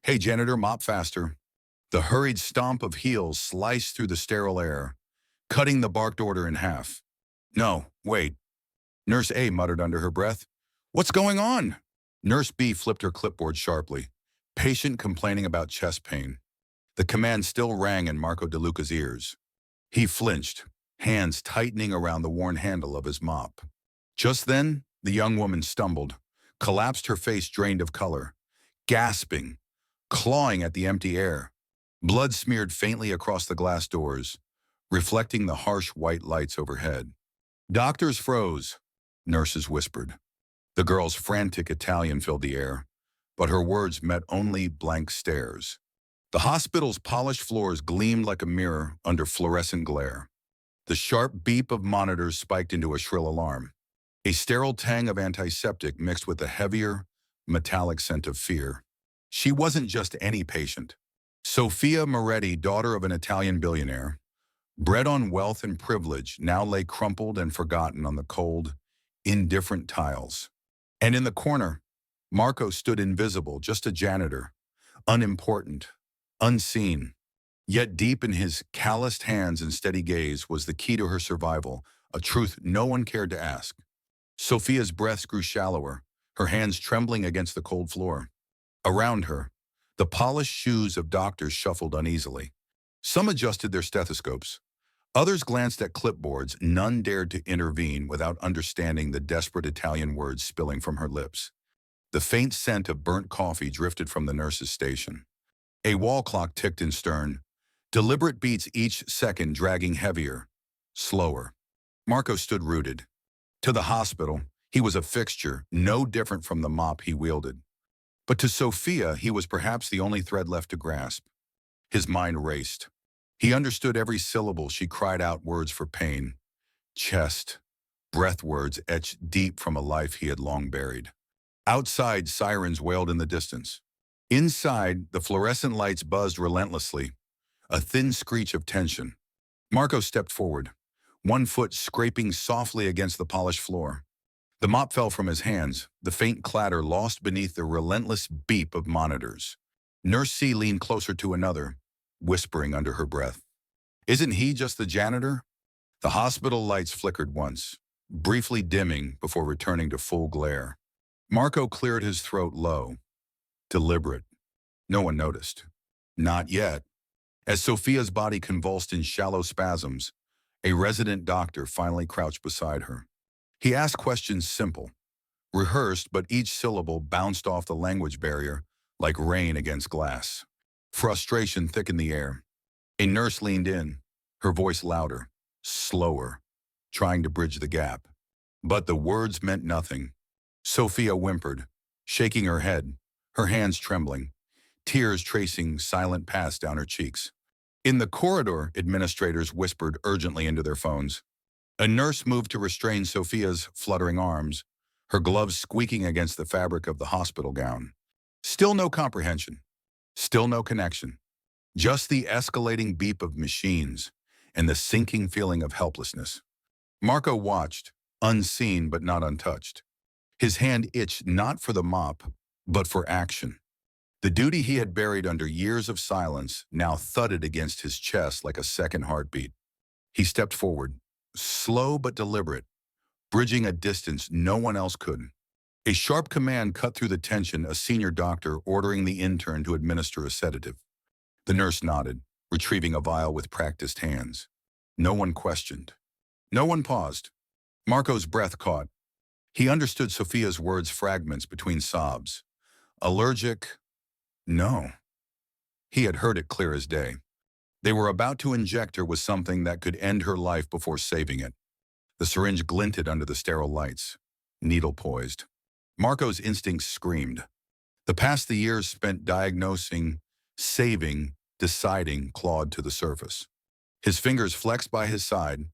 Hey, janitor, mop faster. The hurried stomp of heels sliced through the sterile air, cutting the barked order in half. No, wait. Nurse A muttered under her breath. What's going on? Nurse B flipped her clipboard sharply. Patient complaining about chest pain. The command still rang in Marco DeLuca's ears. He flinched, hands tightening around the worn handle of his mop. Just then, the young woman stumbled, collapsed, her face drained of color, gasping, clawing at the empty air. Blood smeared faintly across the glass doors, reflecting the harsh white lights overhead. Doctors froze, nurses whispered. The girl's frantic Italian filled the air, but her words met only blank stares. The hospital's polished floors gleamed like a mirror under fluorescent glare. The sharp beep of monitors spiked into a shrill alarm. A sterile tang of antiseptic mixed with the heavier, metallic scent of fear. She wasn't just any patient. Sofia Moretti, daughter of an Italian billionaire, bred on wealth and privilege, now lay crumpled and forgotten on the cold, indifferent tiles. And in the corner, Marco stood invisible, just a janitor, unimportant, unseen. Yet deep in his calloused hands and steady gaze was the key to her survival, a truth no one cared to ask. Sofia's breaths grew shallower, her hands trembling against the cold floor. Around her, the polished shoes of doctors shuffled uneasily. Some adjusted their stethoscopes. Others glanced at clipboards. None dared to intervene without understanding the desperate Italian words spilling from her lips. The faint scent of burnt coffee drifted from the nurse's station. A wall clock ticked in stern, deliberate beats each second dragging heavier, slower. Marco stood rooted. To the hospital, he was a fixture, no different from the mop he wielded. But to Sofia, he was perhaps the only thread left to grasp. His mind raced. He understood every syllable she cried out, words for pain, chest, breath, words etched deep from a life he had long buried. Outside, sirens wailed in the distance. Inside, the fluorescent lights buzzed relentlessly, a thin screech of tension. Marco stepped forward, one foot scraping softly against the polished floor. The mop fell from his hands, the faint clatter lost beneath the relentless beep of monitors. Nurse C leaned closer to another, whispering under her breath. Isn't he just the janitor? The hospital lights flickered once, briefly dimming before returning to full glare. Marco cleared his throat low, deliberate. No one noticed. Not yet. As Sofia's body convulsed in shallow spasms, a resident doctor finally crouched beside her. He asked questions simple, rehearsed, but each syllable bounced off the language barrier like rain against glass. Frustration thickened the air. A nurse leaned in, her voice louder, slower, trying to bridge the gap. But the words meant nothing. Sofia whimpered, shaking her head, her hands trembling, tears tracing silent paths down her cheeks. In the corridor, administrators whispered urgently into their phones. A nurse moved to restrain Sofia's fluttering arms, her gloves squeaking against the fabric of the hospital gown. Still no comprehension. Still no connection. Just the escalating beep of machines and the sinking feeling of helplessness. Marco watched, unseen but not untouched. His hand itched not for the mop, but for action. The duty he had buried under years of silence now thudded against his chest like a second heartbeat. He stepped forward, slow but deliberate, bridging a distance no one else could. A sharp command cut through the tension, a senior doctor ordering the intern to administer a sedative. The nurse nodded, retrieving a vial with practiced hands. No one questioned. No one paused. Marco's breath caught. He understood Sofia's words, fragments between sobs. Allergic? No. He had heard it clear as day. They were about to inject her with something that could end her life before saving it. The syringe glinted under the sterile lights, needle poised. Marco's instincts screamed. The years spent diagnosing, saving, deciding clawed to the surface. His fingers flexed by his side,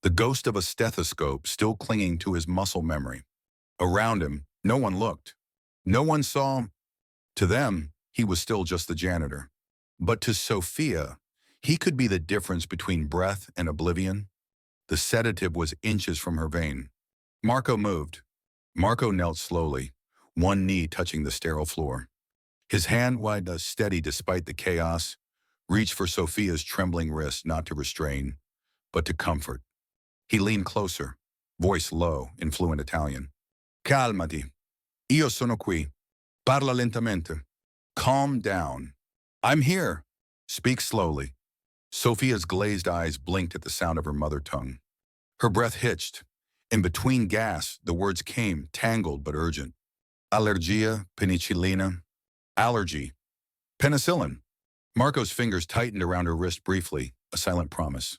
the ghost of a stethoscope still clinging to his muscle memory. Around him, no one looked. No one saw. To them, he was still just the janitor. But to Sofia, he could be the difference between breath and oblivion. The sedative was inches from her vein. Marco moved. Marco knelt slowly, one knee touching the sterile floor. His hand, wide steady despite the chaos, reached for Sophia's trembling wrist, not to restrain, but to comfort. He leaned closer, voice low in fluent Italian. Calmati. Io sono qui. Parla lentamente. Calm down. I'm here. Speak slowly. Sophia's glazed eyes blinked at the sound of her mother tongue. Her breath hitched. In between gasps, the words came, tangled but urgent. Allergia, penicillina. Allergy. Penicillin. Marco's fingers tightened around her wrist briefly, a silent promise.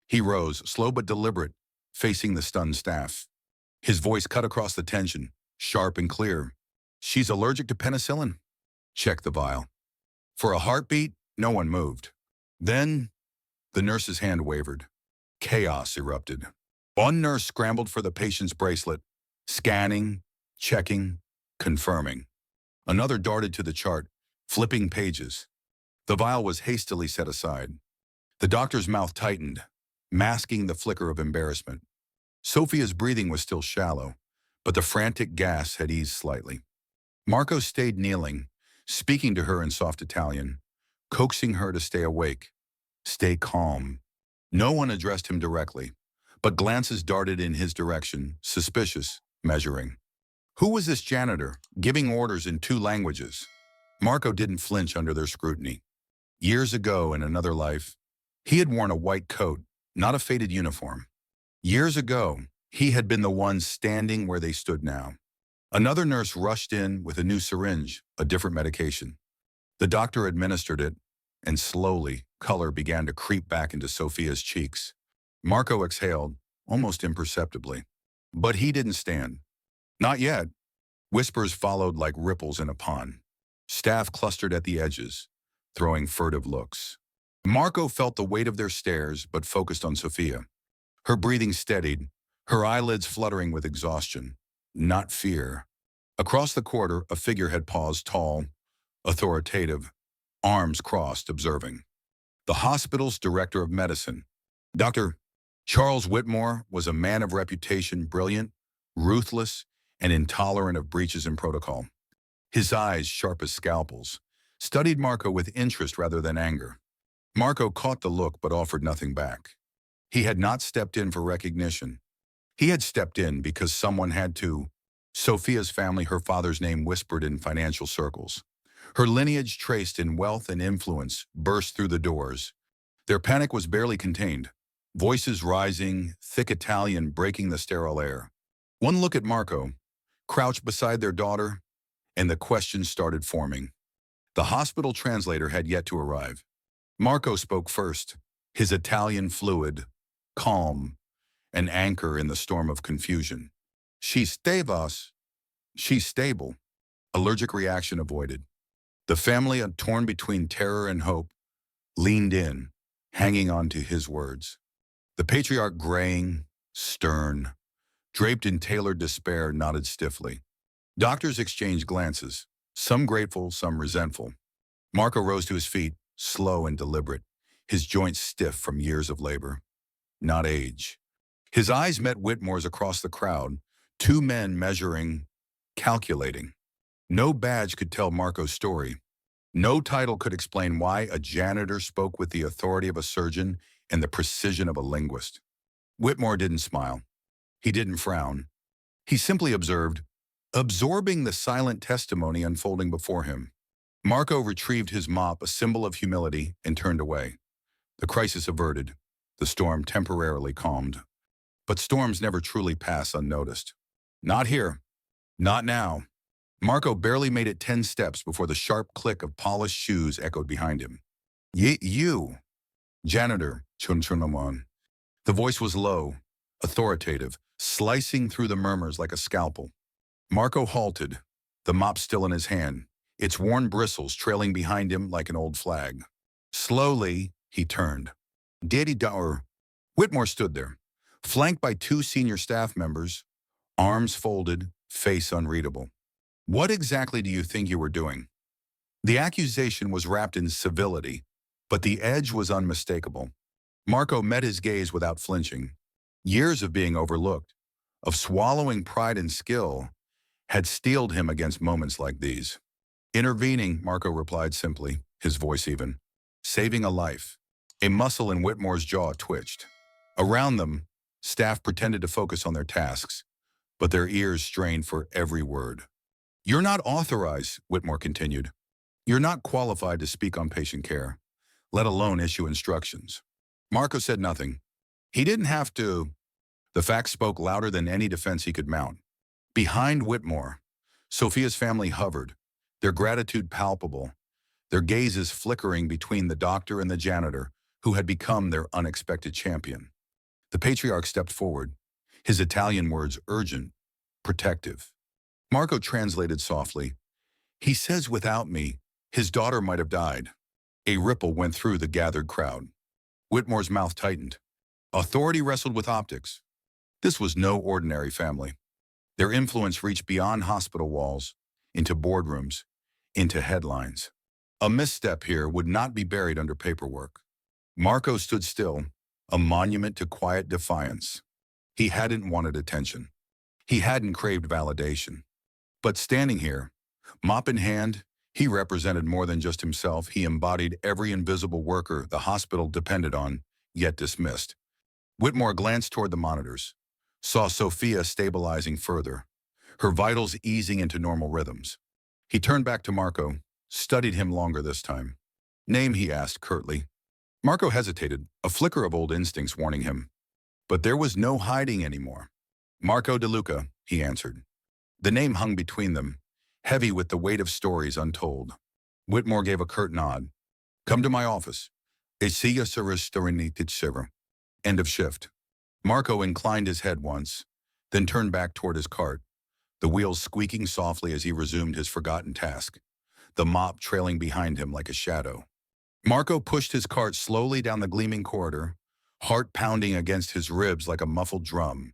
He rose, slow but deliberate, facing the stunned staff. His voice cut across the tension, sharp and clear. She's allergic to penicillin? Check the vial. For a heartbeat, no one moved. Then, the nurse's hand wavered. Chaos erupted. One nurse scrambled for the patient's bracelet, scanning, checking, confirming. Another darted to the chart, flipping pages. The vial was hastily set aside. The doctor's mouth tightened, masking the flicker of embarrassment. Sophia's breathing was still shallow, but the frantic gasps had eased slightly. Marco stayed kneeling, speaking to her in soft Italian, coaxing her to stay awake, stay calm. No one addressed him directly, but glances darted in his direction, suspicious, measuring. Who was this janitor, giving orders in 2 languages? Marco didn't flinch under their scrutiny. Years ago, in another life, he had worn a white coat, not a faded uniform. Years ago, he had been the one standing where they stood now. Another nurse rushed in with a new syringe, a different medication. The doctor administered it, and slowly, color began to creep back into Sophia's cheeks. Marco exhaled, almost imperceptibly. But he didn't stand. Not yet. Whispers followed like ripples in a pond. Staff clustered at the edges, throwing furtive looks. Marco felt the weight of their stares, but focused on Sophia. Her breathing steadied, her eyelids fluttering with exhaustion, not fear. Across the corridor, a figure had paused, tall, authoritative, arms crossed, observing. The hospital's director of medicine, Dr. Charles Whitmore, was a man of reputation, brilliant, ruthless, and intolerant of breaches in protocol. His eyes, sharp as scalpels, studied Marco with interest rather than anger. Marco caught the look but offered nothing back. He had not stepped in for recognition. He had stepped in because someone had to. Sophia's family, her father's name whispered in financial circles. Her lineage traced in wealth and influence, burst through the doors. Their panic was barely contained. Voices rising, thick Italian breaking the sterile air. One look at Marco, crouched beside their daughter, and the questions started forming. The hospital translator had yet to arrive. Marco spoke first, his Italian fluid, calm, an anchor in the storm of confusion. She's stable. Allergic reaction avoided. The family, torn between terror and hope, leaned in, hanging on to his words. The patriarch, graying, stern, draped in tailored despair, nodded stiffly. Doctors exchanged glances, some grateful, some resentful. Marco rose to his feet, slow and deliberate, his joints stiff from years of labor. Not age. His eyes met Whitmore's across the crowd, 2 men measuring, calculating. No badge could tell Marco's story. No title could explain why a janitor spoke with the authority of a surgeon and the precision of a linguist. Whitmore didn't smile. He didn't frown. He simply observed, absorbing the silent testimony unfolding before him. Marco retrieved his mop, a symbol of humility, and turned away. The crisis averted, the storm temporarily calmed. But storms never truly pass unnoticed. Not here. Not now. Marco barely made it 10 steps before the sharp click of polished shoes echoed behind him. You, janitor, Chunchunaman. The voice was low, authoritative, slicing through the murmurs like a scalpel. Marco halted, the mop still in his hand, its worn bristles trailing behind him like an old flag. Slowly, he turned. Daddy Dower. Whitmore stood there, flanked by 2 senior staff members, arms folded, face unreadable. What exactly do you think you were doing? The accusation was wrapped in civility, but the edge was unmistakable. Marco met his gaze without flinching. Years of being overlooked, of swallowing pride and skill, had steeled him against moments like these. Intervening, Marco replied simply, his voice even. Saving a life. A muscle in Whitmore's jaw twitched. Around them, staff pretended to focus on their tasks, but their ears strained for every word. You're not authorized, Whitmore continued. You're not qualified to speak on patient care, let alone issue instructions. Marco said nothing. He didn't have to. The facts spoke louder than any defense he could mount. Behind Whitmore, Sophia's family hovered, their gratitude palpable, their gazes flickering between the doctor and the janitor, who had become their unexpected champion. The patriarch stepped forward, his Italian words urgent, protective. Marco translated softly. He says without me, his daughter might have died. A ripple went through the gathered crowd. Whitmore's mouth tightened. Authority wrestled with optics. This was no ordinary family. Their influence reached beyond hospital walls, into boardrooms, into headlines. A misstep here would not be buried under paperwork. Marco stood still, a monument to quiet defiance. He hadn't wanted attention. He hadn't craved validation. But standing here, mop in hand, he represented more than just himself. He embodied every invisible worker the hospital depended on, yet dismissed. Whitmore glanced toward the monitors, saw Sophia stabilizing further, her vitals easing into normal rhythms. He turned back to Marco, studied him longer this time. Name, he asked curtly. Marco hesitated, a flicker of old instincts warning him. But there was no hiding anymore. Marco De Luca, he answered. The name hung between them, heavy with the weight of stories untold. Whitmore gave a curt nod. Come to my office. End of shift. Marco inclined his head once, then turned back toward his cart, the wheels squeaking softly as he resumed his forgotten task, the mop trailing behind him like a shadow. Marco pushed his cart slowly down the gleaming corridor, heart pounding against his ribs like a muffled drum.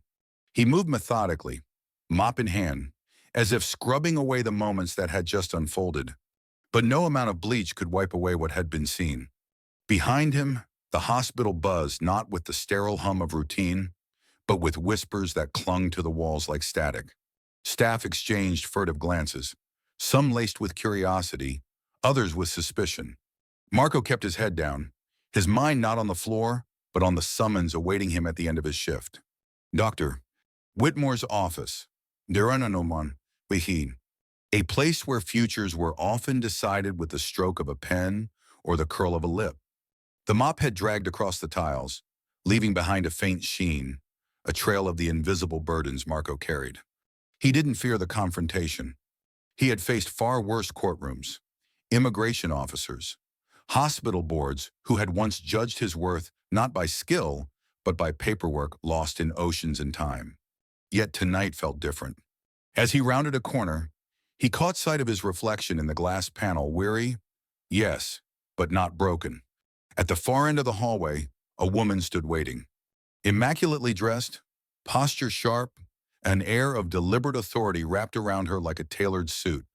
He moved methodically, mop in hand, as if scrubbing away the moments that had just unfolded. But no amount of bleach could wipe away what had been seen. Behind him, the hospital buzzed not with the sterile hum of routine, but with whispers that clung to the walls like static. Staff exchanged furtive glances, some laced with curiosity, others with suspicion. Marco kept his head down, his mind not on the floor, but on the summons awaiting him at the end of his shift. Dr. Whitmore's office. Durananomon, Wihin. A place where futures were often decided with the stroke of a pen or the curl of a lip. The mop had dragged across the tiles, leaving behind a faint sheen, a trail of the invisible burdens Marco carried. He didn't fear the confrontation. He had faced far worse courtrooms, immigration officers, hospital boards who had once judged his worth not by skill, but by paperwork lost in oceans and time. Yet tonight felt different. As he rounded a corner, he caught sight of his reflection in the glass panel, weary, yes, but not broken. At the far end of the hallway, a woman stood waiting. Immaculately dressed, posture sharp, an air of deliberate authority wrapped around her like a tailored suit.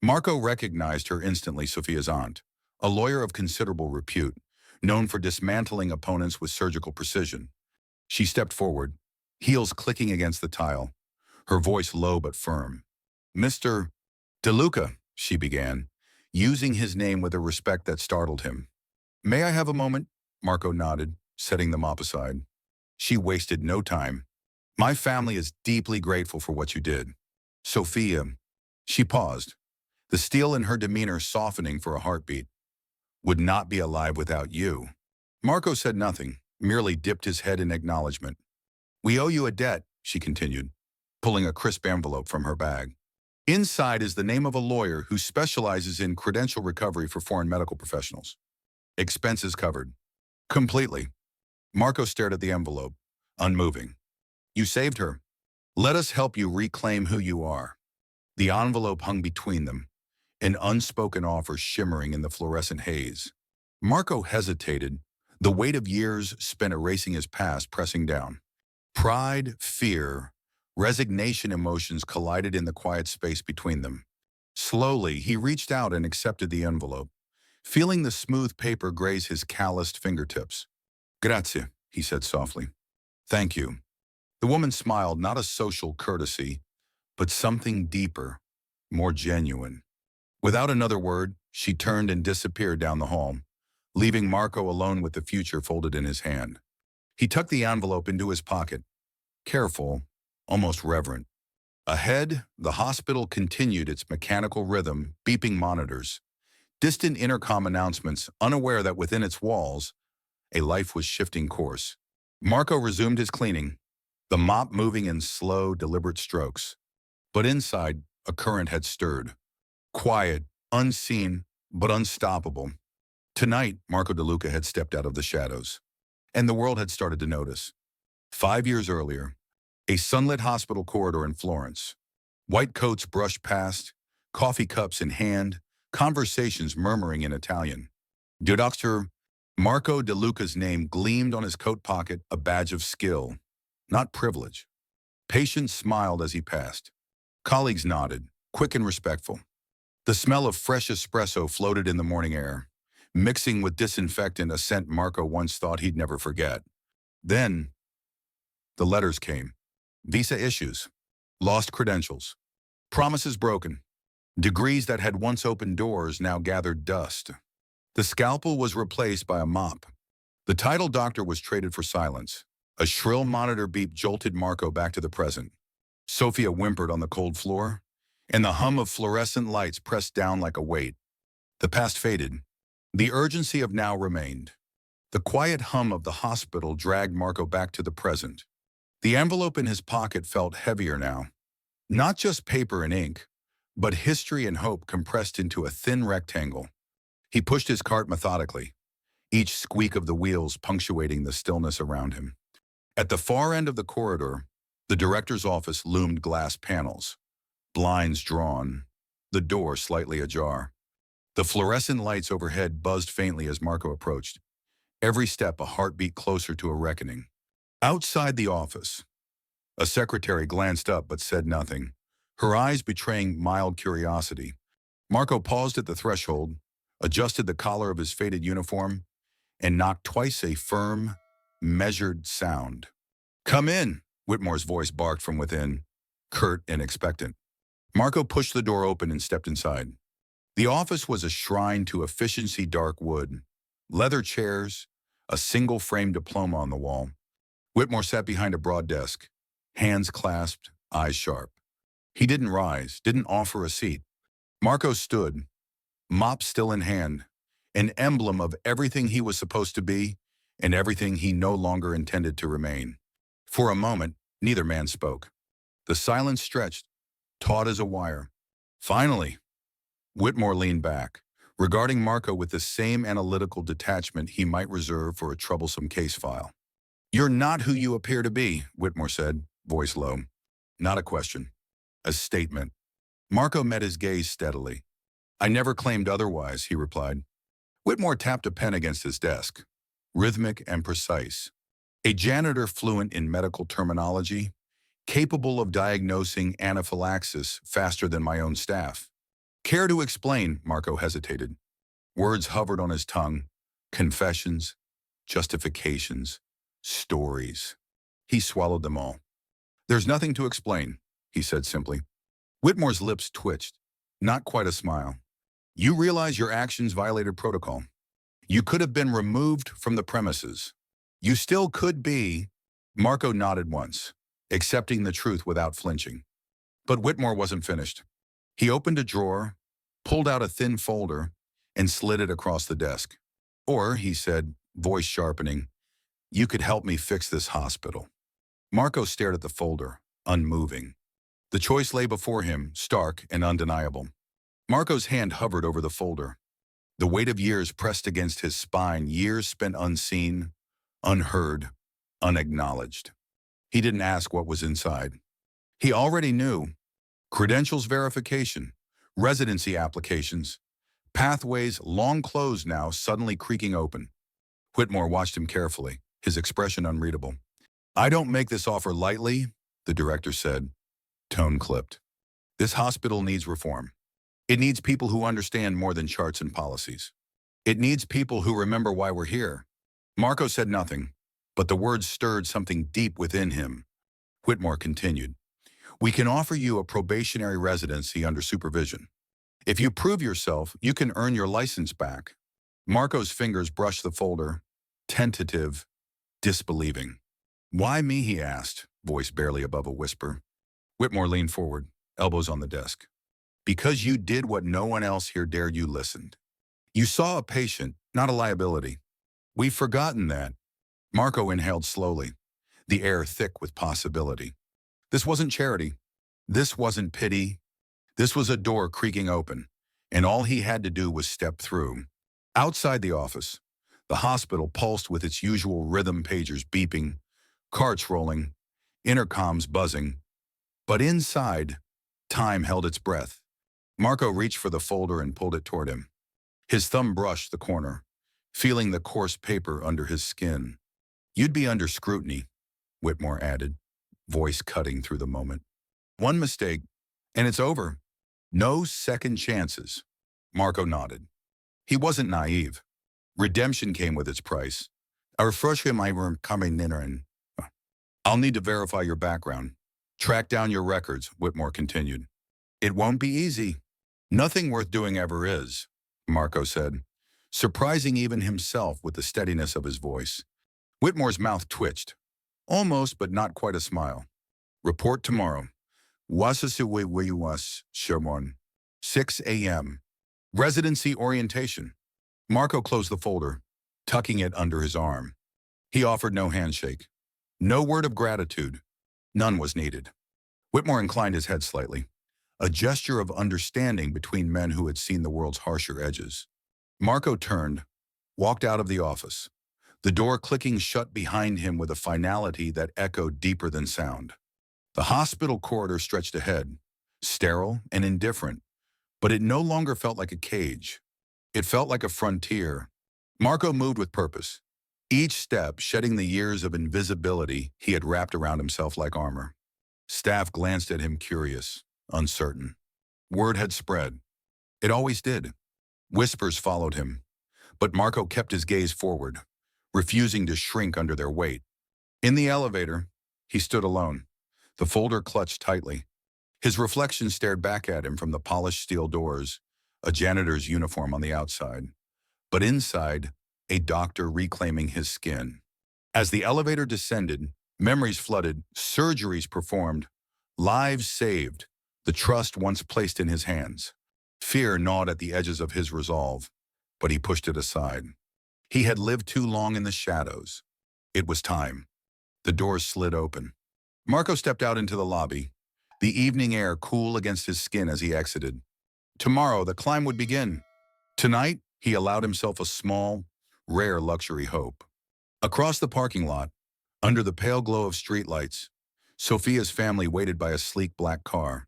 Marco recognized her instantly, Sophia's aunt, a lawyer of considerable repute, known for dismantling opponents with surgical precision. She stepped forward, heels clicking against the tile, her voice low but firm. Mr. De Luca, she began, using his name with a respect that startled him. May I have a moment? Marco nodded, setting the mop aside. She wasted no time. My family is deeply grateful for what you did. Sophia, she paused, the steel in her demeanor softening for a heartbeat, would not be alive without you. Marco said nothing, merely dipped his head in acknowledgement. We owe you a debt, she continued, pulling a crisp envelope from her bag. Inside is the name of a lawyer who specializes in credential recovery for foreign medical professionals. Expenses covered. Completely. Marco stared at the envelope, unmoving. You saved her. Let us help you reclaim who you are. The envelope hung between them, an unspoken offer shimmering in the fluorescent haze. Marco hesitated, the weight of years spent erasing his past pressing down. Pride, fear, resignation emotions collided in the quiet space between them. Slowly, he reached out and accepted the envelope, feeling the smooth paper graze his calloused fingertips. Grazie, he said softly. Thank you. The woman smiled, not a social courtesy, but something deeper, more genuine. Without another word, she turned and disappeared down the hall, leaving Marco alone with the future folded in his hand. He tucked the envelope into his pocket, careful, almost reverent. Ahead, the hospital continued its mechanical rhythm, beeping monitors, distant intercom announcements, unaware that within its walls, a life was shifting course. Marco resumed his cleaning, the mop moving in slow, deliberate strokes. But inside, a current had stirred. Quiet, unseen, but unstoppable. Tonight, Marco DeLuca had stepped out of the shadows, and the world had started to notice. 5 years earlier, a sunlit hospital corridor in Florence. White coats brushed past, coffee cups in hand, conversations murmuring in Italian. Doctor Marco DeLuca's name gleamed on his coat pocket, a badge of skill, not privilege. Patients smiled as he passed. Colleagues nodded, quick and respectful. The smell of fresh espresso floated in the morning air, mixing with disinfectant, a scent Marco once thought he'd never forget. Then, the letters came. Visa issues, lost credentials, promises broken, degrees that had once opened doors now gathered dust. The scalpel was replaced by a mop. The title doctor was traded for silence. A shrill monitor beep jolted Marco back to the present. Sophia whimpered on the cold floor, and the hum of fluorescent lights pressed down like a weight. The past faded. The urgency of now remained. The quiet hum of the hospital dragged Marco back to the present. The envelope in his pocket felt heavier now. Not just paper and ink, but history and hope compressed into a thin rectangle. He pushed his cart methodically, each squeak of the wheels punctuating the stillness around him. At the far end of the corridor, the director's office loomed glass panels, blinds drawn, the door slightly ajar. The fluorescent lights overhead buzzed faintly as Marco approached, every step a heartbeat closer to a reckoning. Outside the office, a secretary glanced up but said nothing, her eyes betraying mild curiosity. Marco paused at the threshold, adjusted the collar of his faded uniform, and knocked twice, a firm, measured sound. "Come in," Whitmore's voice barked from within, curt and expectant. Marco pushed the door open and stepped inside. The office was a shrine to efficiency, dark wood, leather chairs, a single-frame diploma on the wall. Whitmore sat behind a broad desk, hands clasped, eyes sharp. He didn't rise, didn't offer a seat. Marco stood, mop still in hand, an emblem of everything he was supposed to be and everything he no longer intended to remain. For a moment, neither man spoke. The silence stretched, taut as a wire. Finally, Whitmore leaned back, regarding Marco with the same analytical detachment he might reserve for a troublesome case file. "You're not who you appear to be," Whitmore said, voice low. Not a question, a statement. Marco met his gaze steadily. "I never claimed otherwise," he replied. Whitmore tapped a pen against his desk, rhythmic and precise. A janitor fluent in medical terminology, capable of diagnosing anaphylaxis faster than my own staff. "Care to explain?" Marco hesitated. Words hovered on his tongue. Confessions, justifications, stories. He swallowed them all. "There's nothing to explain," he said simply. Whitmore's lips twitched, not quite a smile. "You realize your actions violated protocol. You could have been removed from the premises. You still could be." Marco nodded once, accepting the truth without flinching. But Whitmore wasn't finished. He opened a drawer, pulled out a thin folder, and slid it across the desk. "Or," he said, voice sharpening, "you could help me fix this hospital." Marco stared at the folder, unmoving. The choice lay before him, stark and undeniable. Marco's hand hovered over the folder. The weight of years pressed against his spine, years spent unseen, unheard, unacknowledged. He didn't ask what was inside. He already knew. Credentials verification, residency applications, pathways long closed now suddenly creaking open. Whitmore watched him carefully, his expression unreadable. "I don't make this offer lightly," the director said, tone clipped. "This hospital needs reform. It needs people who understand more than charts and policies. It needs people who remember why we're here." Marco said nothing, but the words stirred something deep within him. Whitmore continued, "We can offer you a probationary residency under supervision. If you prove yourself, you can earn your license back. Marco's fingers brushed the folder, tentative, disbelieving. Why me, he asked, voice barely above a whisper. Whitmore leaned forward, elbows on the desk. Because you did what no one else here dared. You listened. You saw a patient, not a liability. We've forgotten that. Marco inhaled slowly, the air thick with possibility. This wasn't charity. This wasn't pity. This was a door creaking open, and all he had to do was step through. Outside the office, the hospital pulsed with its usual rhythm, pagers beeping, carts rolling, intercoms buzzing. But inside, time held its breath. Marco reached for the folder and pulled it toward him. His thumb brushed the corner, feeling the coarse paper under his skin. You'd be under scrutiny, Whitmore added, voice cutting through the moment. One mistake, and it's over. No second chances. Marco nodded. He wasn't naive. Redemption came with its price. A refresher in my room coming in and I'll need to verify your background. Track down your records, Whitmore continued. It won't be easy. Nothing worth doing ever is, Marco said, surprising even himself with the steadiness of his voice. Whitmore's mouth twitched. Almost, but not quite a smile. Report tomorrow. Was 6 a.m. Residency orientation. Marco closed the folder, tucking it under his arm. He offered no handshake. No word of gratitude. None was needed. Whitmore inclined his head slightly, a gesture of understanding between men who had seen the world's harsher edges. Marco turned, walked out of the office, the door clicking shut behind him with a finality that echoed deeper than sound. The hospital corridor stretched ahead, sterile and indifferent, but it no longer felt like a cage. It felt like a frontier. Marco moved with purpose, each step shedding the years of invisibility he had wrapped around himself like armor. Staff glanced at him curious, uncertain. Word had spread. It always did. Whispers followed him, but Marco kept his gaze forward, refusing to shrink under their weight. In the elevator, he stood alone, the folder clutched tightly. His reflection stared back at him from the polished steel doors, a janitor's uniform on the outside, but inside, a doctor reclaiming his skin. As the elevator descended, memories flooded, surgeries performed, lives saved, the trust once placed in his hands. Fear gnawed at the edges of his resolve, but he pushed it aside. He had lived too long in the shadows. It was time. The doors slid open. Marco stepped out into the lobby, the evening air cool against his skin as he exited. Tomorrow, the climb would begin. Tonight, he allowed himself a small, rare luxury hope. Across the parking lot, under the pale glow of streetlights, Sophia's family waited by a sleek black car.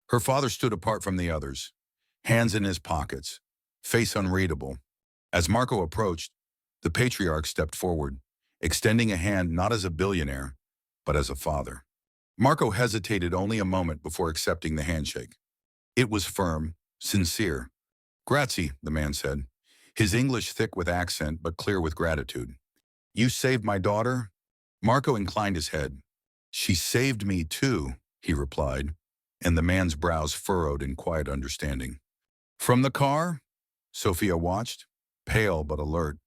Her father stood apart from the others, hands in his pockets, face unreadable. As Marco approached, the patriarch stepped forward, extending a hand not as a billionaire, but as a father. Marco hesitated only a moment before accepting the handshake. It was firm, sincere. Grazie, the man said, his English thick with accent but clear with gratitude. You saved my daughter? Marco inclined his head. She saved me too, he replied, and the man's brows furrowed in quiet understanding. From the car, Sophia watched, pale but alert,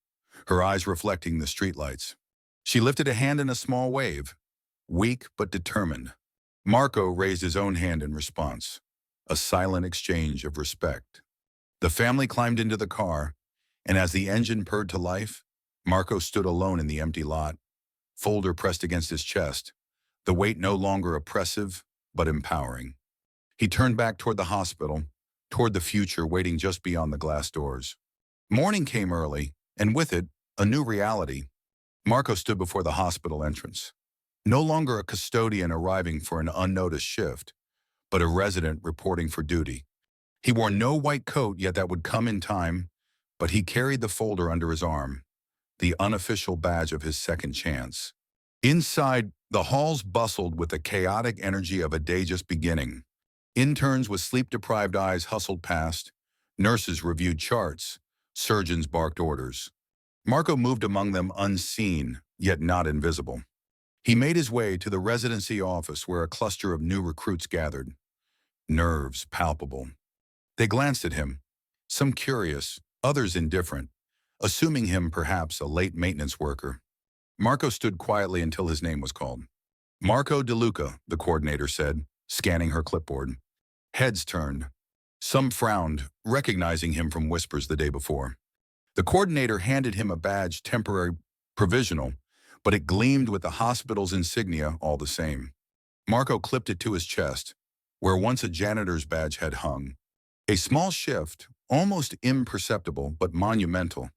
her eyes reflecting the streetlights. She lifted a hand in a small wave, weak but determined. Marco raised his own hand in response, a silent exchange of respect. The family climbed into the car, and as the engine purred to life, Marco stood alone in the empty lot, folder pressed against his chest, the weight no longer oppressive but empowering. He turned back toward the hospital, toward the future waiting just beyond the glass doors. Morning came early, and with it, a new reality. Marco stood before the hospital entrance, no longer a custodian arriving for an unnoticed shift, but a resident reporting for duty. He wore no white coat, yet that would come in time, but he carried the folder under his arm, the unofficial badge of his second chance. Inside, the halls bustled with the chaotic energy of a day just beginning. Interns with sleep-deprived eyes hustled past, nurses reviewed charts, surgeons barked orders. Marco moved among them unseen, yet not invisible. He made his way to the residency office where a cluster of new recruits gathered, nerves palpable. They glanced at him, some curious, others indifferent, assuming him perhaps a late maintenance worker. Marco stood quietly until his name was called. Marco DeLuca, the coordinator said, scanning her clipboard. Heads turned. Some frowned, recognizing him from whispers the day before. The coordinator handed him a badge, temporary, provisional, but it gleamed with the hospital's insignia all the same. Marco clipped it to his chest, where once a janitor's badge had hung. A small shift, almost imperceptible but monumental.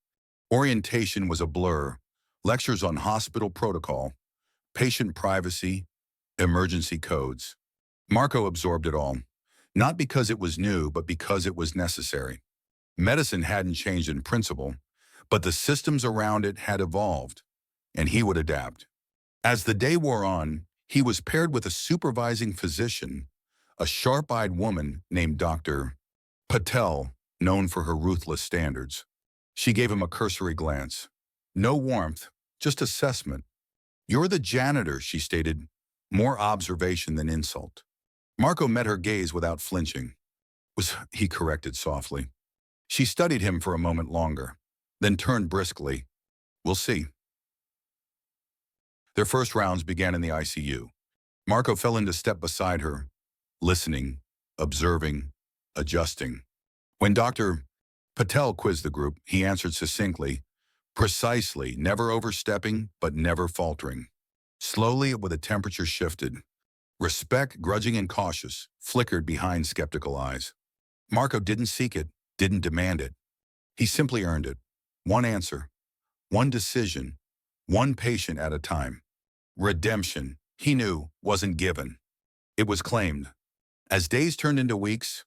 Orientation was a blur. Lectures on hospital protocol, patient privacy, emergency codes. Marco absorbed it all, not because it was new, but because it was necessary. Medicine hadn't changed in principle, but the systems around it had evolved, and he would adapt. As the day wore on, he was paired with a supervising physician, a sharp-eyed woman named Dr. Patel, known for her ruthless standards. She gave him a cursory glance. No warmth, just assessment. "You're the janitor," she stated, more observation than insult. Marco met her gaze without flinching. He corrected softly. She studied him for a moment longer, then turned briskly. "We'll see." Their first rounds began in the ICU. Marco fell into step beside her, listening, observing, adjusting. When Dr. Patel quizzed the group, he answered succinctly, precisely, never overstepping, but never faltering. Slowly, with a temperature shifted. Respect, grudging and cautious, flickered behind skeptical eyes. Marco didn't seek it, didn't demand it. He simply earned it. One answer, one decision, one patient at a time. Redemption, he knew, wasn't given. It was claimed. As days turned into weeks,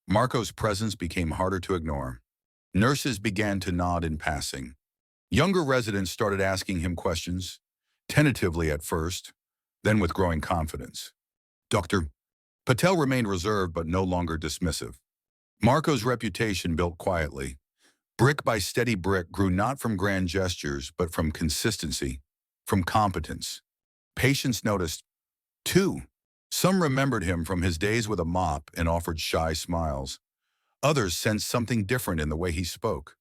Marco's presence became harder to ignore. Nurses began to nod in passing. Younger residents started asking him questions, tentatively at first, then with growing confidence. Dr. Patel remained reserved but no longer dismissive. Marco's reputation built quietly. Brick by steady brick grew not from grand gestures, but from consistency, from competence. Patients noticed, too. Some remembered him from his days with a mop and offered shy smiles. Others sensed something different in the way he spoke,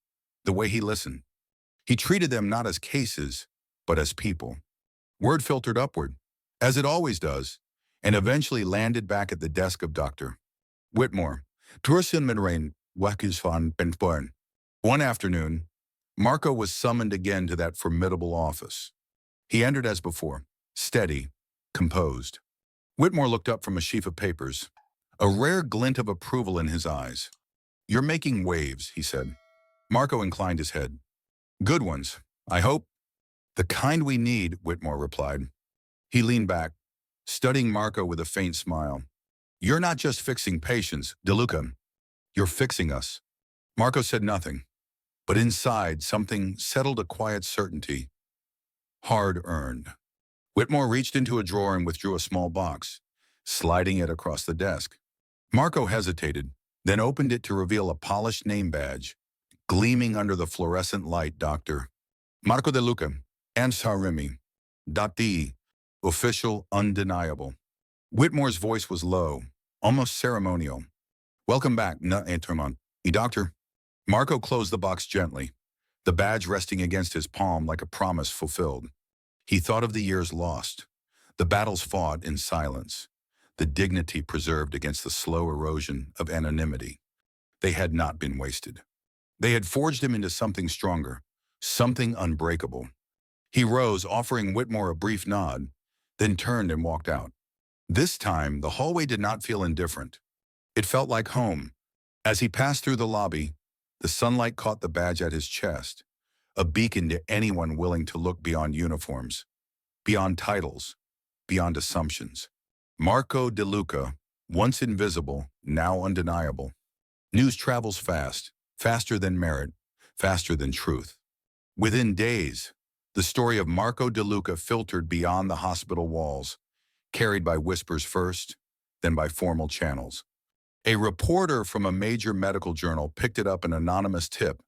the way he listened. He treated them not as cases, but as people. Word filtered upward, as it always does, and eventually landed back at the desk of Dr. Whitmore. One afternoon, Marco was summoned again to that formidable office. He entered as before, steady, composed. Whitmore looked up from a sheaf of papers, a rare glint of approval in his eyes. "You're making waves," he said. Marco inclined his head. "Good ones, I hope." "The kind we need," Whitmore replied. He leaned back, studying Marco with a faint smile. "You're not just fixing patients, DeLuca. You're fixing us." Marco said nothing, but inside something settled, a quiet certainty. Hard-earned. Whitmore reached into a drawer and withdrew a small box, sliding it across the desk. Marco hesitated, then opened it to reveal a polished name badge, gleaming under the fluorescent light. Dr. Marco DeLuca, Ansarimi. D. Official, undeniable. Whitmore's voice was low, almost ceremonial. "Welcome back, Doctor." Marco closed the box gently, the badge resting against his palm like a promise fulfilled. He thought of the years lost, the battles fought in silence, the dignity preserved against the slow erosion of anonymity. They had not been wasted. They had forged him into something stronger, something unbreakable. He rose, offering Whitmore a brief nod, then turned and walked out. This time, the hallway did not feel indifferent. It felt like home. As he passed through the lobby, the sunlight caught the badge at his chest, a beacon to anyone willing to look beyond uniforms, beyond titles, beyond assumptions. Marco DeLuca, once invisible, now undeniable. News travels fast, faster than merit, faster than truth. Within days, the story of Marco DeLuca filtered beyond the hospital walls, carried by whispers first, then by formal channels. A reporter from a major medical journal picked it up, an anonymous tip.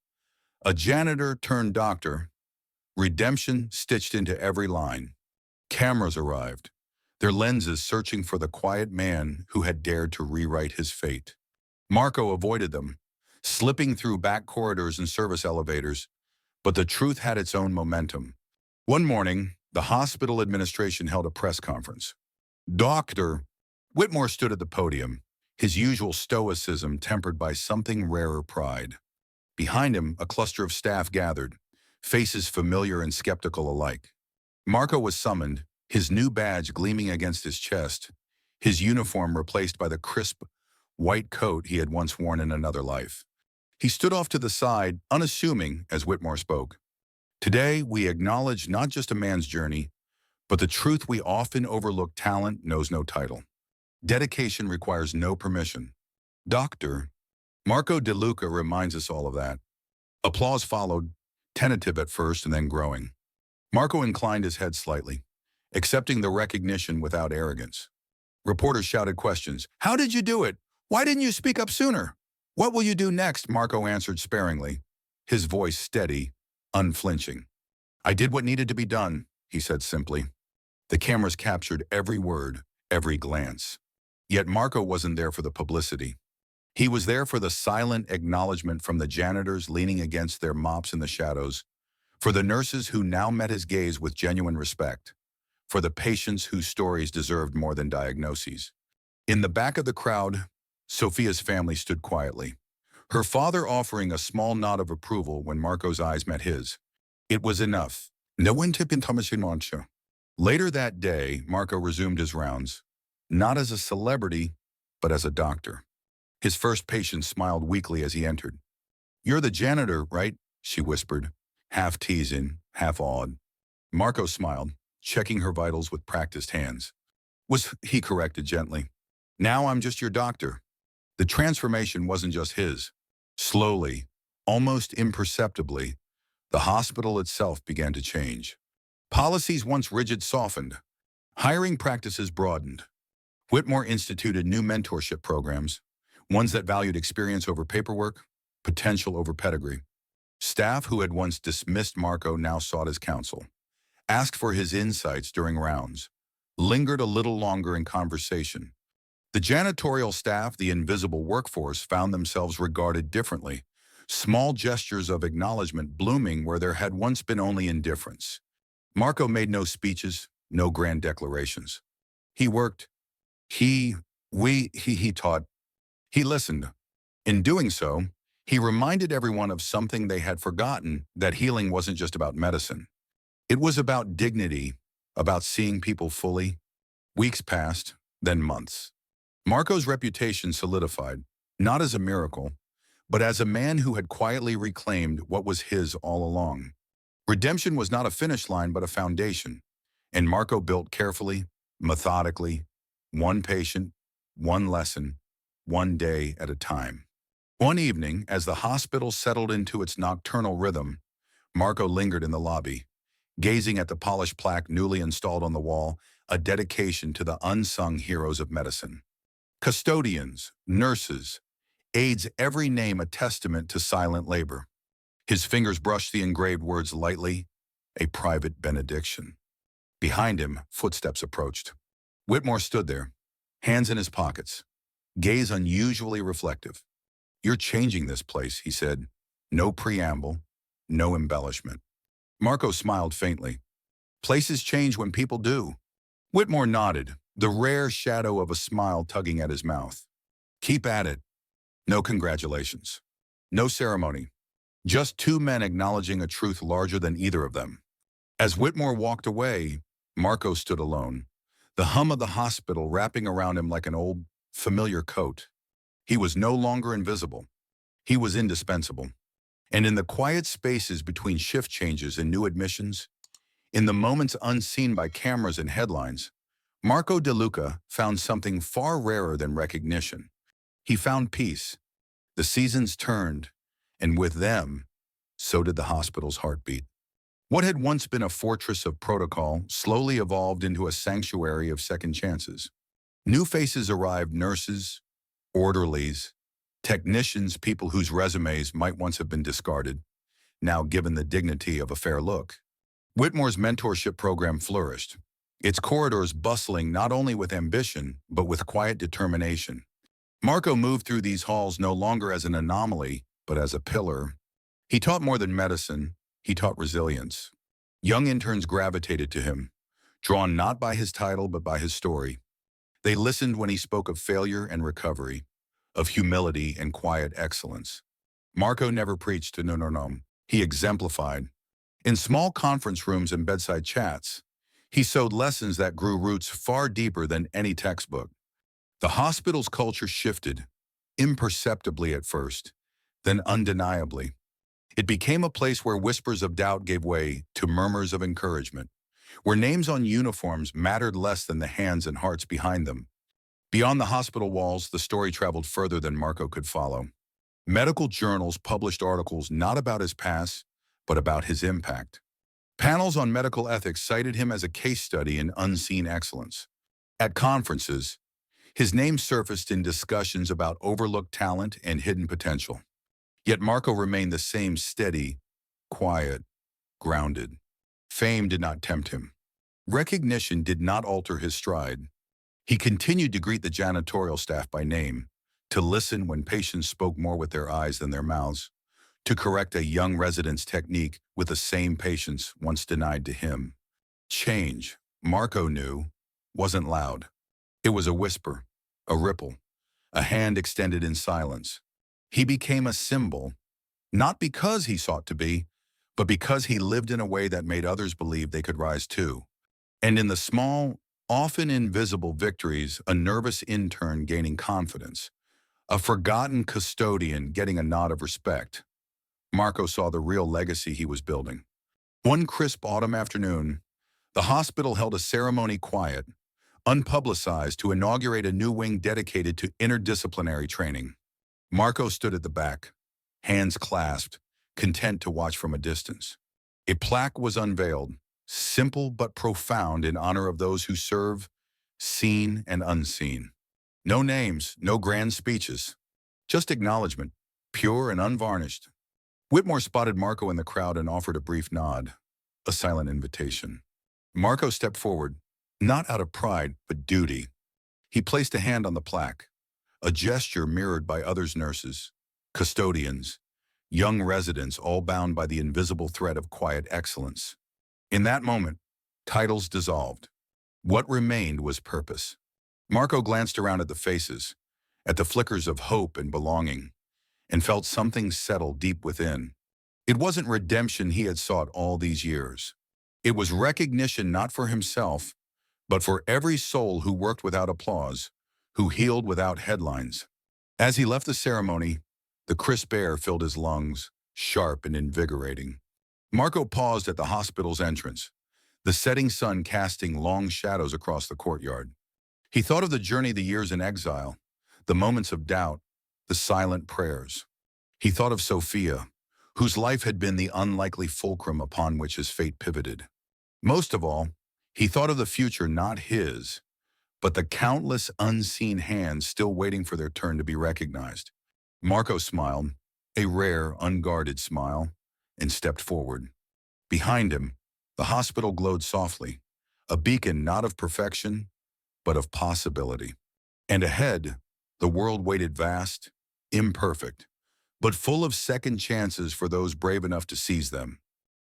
A janitor turned doctor. Redemption stitched into every line. Cameras arrived, their lenses searching for the quiet man who had dared to rewrite his fate. Marco avoided them, slipping through back corridors and service elevators, but the truth had its own momentum. One morning, the hospital administration held a press conference. Dr. Whitmore stood at the podium, his usual stoicism tempered by something rarer pride. Behind him, a cluster of staff gathered, faces familiar and skeptical alike. Marco was summoned, his new badge gleaming against his chest, his uniform replaced by the crisp, white coat he had once worn in another life. He stood off to the side, unassuming, as Whitmore spoke. Today, we acknowledge not just a man's journey, but the truth we often overlook: talent knows no title. Dedication requires no permission. Dr. Marco De Luca reminds us all of that. Applause followed, tentative at first and then growing. Marco inclined his head slightly, accepting the recognition without arrogance. Reporters shouted questions. How did you do it? Why didn't you speak up sooner? What will you do next? Marco answered sparingly, his voice steady, unflinching. I did what needed to be done, he said simply. The cameras captured every word, every glance. Yet Marco wasn't there for the publicity. He was there for the silent acknowledgement from the janitors leaning against their mops in the shadows, for the nurses who now met his gaze with genuine respect, for the patients whose stories deserved more than diagnoses. In the back of the crowd, Sophia's family stood quietly, her father offering a small nod of approval when Marco's eyes met his. It was enough. No one tip in Mancha. Later that day, Marco resumed his rounds, not as a celebrity, but as a doctor. His first patient smiled weakly as he entered. You're the janitor, right? She whispered, half teasing, half awed. Marco smiled, checking her vitals with practiced hands. He corrected gently. Now I'm just your doctor. The transformation wasn't just his. Slowly, almost imperceptibly, the hospital itself began to change. Policies once rigid softened. Hiring practices broadened. Whitmore instituted new mentorship programs, ones that valued experience over paperwork, potential over pedigree. Staff who had once dismissed Marco now sought his counsel, asked for his insights during rounds, lingered a little longer in conversation. The janitorial staff, the invisible workforce, found themselves regarded differently, small gestures of acknowledgement blooming where there had once been only indifference. Marco made no speeches, no grand declarations. He worked. He taught. He listened. In doing so, he reminded everyone of something they had forgotten, that healing wasn't just about medicine. It was about dignity, about seeing people fully. Weeks passed, then months. Marco's reputation solidified, not as a miracle, but as a man who had quietly reclaimed what was his all along. Redemption was not a finish line, but a foundation, and Marco built carefully, methodically, one patient, one lesson, one day at a time. One evening, as the hospital settled into its nocturnal rhythm, Marco lingered in the lobby, gazing at the polished plaque newly installed on the wall, a dedication to the unsung heroes of medicine. Custodians, nurses, aides, every name a testament to silent labor. His fingers brushed the engraved words lightly, a private benediction. Behind him, footsteps approached. Whitmore stood there, hands in his pockets, gaze unusually reflective. You're changing this place, he said. No preamble, no embellishment. Marco smiled faintly. Places change when people do. Whitmore nodded, the rare shadow of a smile tugging at his mouth. Keep at it. No congratulations. No ceremony. Just two men acknowledging a truth larger than either of them. As Whitmore walked away, Marco stood alone, the hum of the hospital wrapping around him like an old, familiar coat. He was no longer invisible. He was indispensable. And in the quiet spaces between shift changes and new admissions, in the moments unseen by cameras and headlines, Marco De Luca found something far rarer than recognition. He found peace. The seasons turned, and with them, so did the hospital's heartbeat. What had once been a fortress of protocol slowly evolved into a sanctuary of second chances. New faces arrived: nurses, orderlies, technicians, people whose resumes might once have been discarded, now given the dignity of a fair look. Whitmore's mentorship program flourished, its corridors bustling not only with ambition, but with quiet determination. Marco moved through these halls no longer as an anomaly, but as a pillar. He taught more than medicine, he taught resilience. Young interns gravitated to him, drawn not by his title but by his story. They listened when he spoke of failure and recovery, of humility and quiet excellence. Marco never preached to no. He exemplified. In small conference rooms and bedside chats, he sowed lessons that grew roots far deeper than any textbook. The hospital's culture shifted, imperceptibly at first, then undeniably. It became a place where whispers of doubt gave way to murmurs of encouragement, where names on uniforms mattered less than the hands and hearts behind them. Beyond the hospital walls, the story traveled further than Marco could follow. Medical journals published articles not about his past, but about his impact. Panels on medical ethics cited him as a case study in unseen excellence. At conferences, his name surfaced in discussions about overlooked talent and hidden potential. Yet Marco remained the same steady, quiet, grounded. Fame did not tempt him. Recognition did not alter his stride. He continued to greet the janitorial staff by name, to listen when patients spoke more with their eyes than their mouths, to correct a young resident's technique with the same patience once denied to him. Change, Marco knew, wasn't loud. It was a whisper, a ripple, a hand extended in silence. He became a symbol, not because he sought to be, but because he lived in a way that made others believe they could rise too. And in the small, often invisible victories, a nervous intern gaining confidence, a forgotten custodian getting a nod of respect, Marco saw the real legacy he was building. One crisp autumn afternoon, the hospital held a ceremony quiet, unpublicized, to inaugurate a new wing dedicated to interdisciplinary training. Marco stood at the back, hands clasped, content to watch from a distance. A plaque was unveiled, simple but profound, in honor of those who serve, seen and unseen. No names, no grand speeches, just acknowledgement, pure and unvarnished. Whitmore spotted Marco in the crowd and offered a brief nod, a silent invitation. Marco stepped forward, not out of pride, but duty. He placed a hand on the plaque, a gesture mirrored by others: nurses, custodians, young residents, all bound by the invisible thread of quiet excellence. In that moment, titles dissolved. What remained was purpose. Marco glanced around at the faces, at the flickers of hope and belonging, and felt something settle deep within. It wasn't redemption he had sought all these years. It was recognition, not for himself, but for every soul who worked without applause, who healed without headlines. As he left the ceremony, the crisp air filled his lungs, sharp and invigorating. Marco paused at the hospital's entrance, the setting sun casting long shadows across the courtyard. He thought of the journey, the years in exile, the moments of doubt, the silent prayers. He thought of Sophia, whose life had been the unlikely fulcrum upon which his fate pivoted. Most of all, he thought of the future, not his, but the countless unseen hands still waiting for their turn to be recognized. Marco smiled, a rare, unguarded smile, and stepped forward. Behind him, the hospital glowed softly, a beacon not of perfection, but of possibility. And ahead, the world waited, vast, imperfect, but full of second chances for those brave enough to seize them.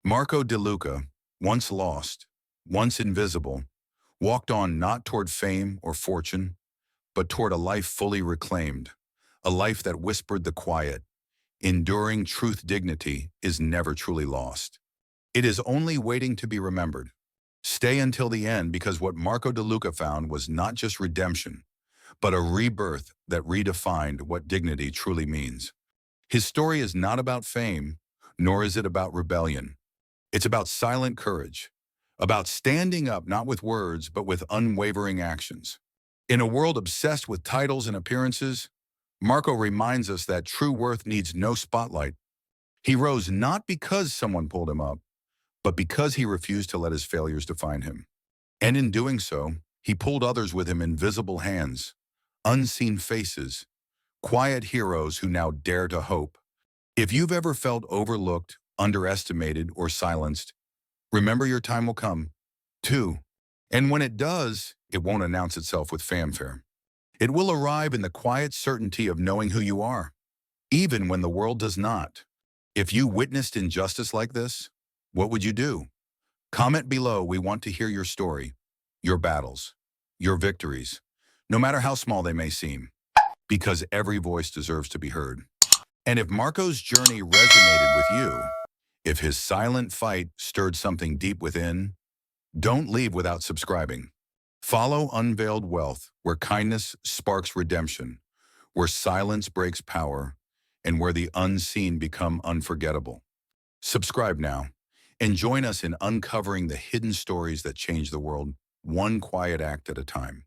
Marco De Luca, once lost, once invisible, walked on not toward fame or fortune, but toward a life fully reclaimed, a life that whispered the quiet, enduring truth: dignity is never truly lost. It is only waiting to be remembered. Stay until the end, because what Marco De Luca found was not just redemption, but a rebirth that redefined what dignity truly means. His story is not about fame, nor is it about rebellion. It's about silent courage, about standing up not with words, but with unwavering actions. In a world obsessed with titles and appearances, Marco reminds us that true worth needs no spotlight. He rose not because someone pulled him up, but because he refused to let his failures define him. And in doing so, he pulled others with him, invisible hands, unseen faces, quiet heroes who now dare to hope. If you've ever felt overlooked, underestimated, or silenced, remember your time will come, too. And when it does, it won't announce itself with fanfare. It will arrive in the quiet certainty of knowing who you are, even when the world does not. If you witnessed injustice like this, what would you do? Comment below. We want to hear your story, your battles, your victories, no matter how small they may seem, because every voice deserves to be heard. And if Marco's journey resonated with you, if his silent fight stirred something deep within, don't leave without subscribing. Follow Unveiled Wealth, where kindness sparks redemption, where silence breaks power, and where the unseen become unforgettable. Subscribe now and join us in uncovering the hidden stories that change the world, one quiet act at a time.